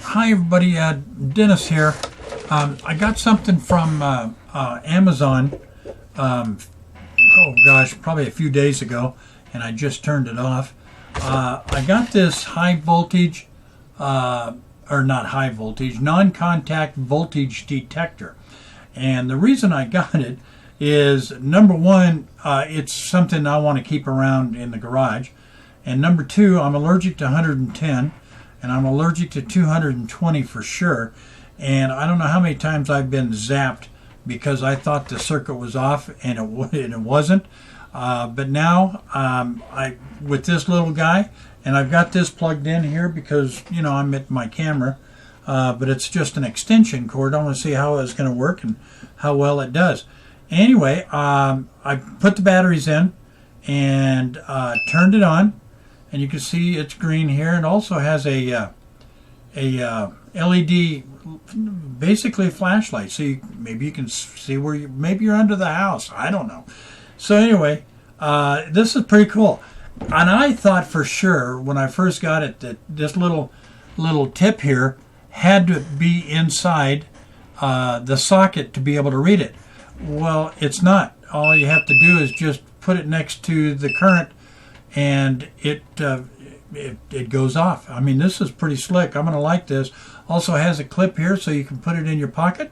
Hi everybody, Dennis here. I got something from Amazon, oh gosh, probably a few days ago, and I just turned it off. I got this high voltage, or not high voltage, non-contact voltage detector. And the reason I got it is, number one, it's something I want to keep around in the garage. And number two, I'm allergic to 110, and I'm allergic to 220 for sure. And I don't know how many times I've been zapped because I thought the circuit was off and it wasn't. But now with this little guy, and I've got this plugged in here because, I'm at my camera, but it's just an extension cord. I want to see how it's going to work and how well it does. Anyway, I put the batteries in and turned it on. And you can see it's green here. It also has a LED, basically a flashlight. So maybe you can see where maybe you're under the house. I don't know. So anyway, this is pretty cool. And I thought for sure when I first got it that this little tip here had to be inside the socket to be able to read it. Well, it's not. All you have to do is just put it next to the current, and it goes off. I mean, this is pretty slick. I'm going to like this. Also has a clip here so you can put it in your pocket.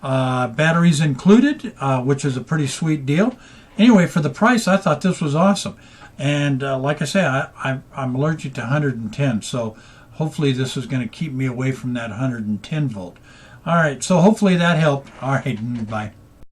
Batteries included, which is a pretty sweet deal. Anyway, for the price, I thought this was awesome. And like I say, I'm allergic to 110, so hopefully this is going to keep me away from that 110 volt. All right, so hopefully that helped. All right, bye.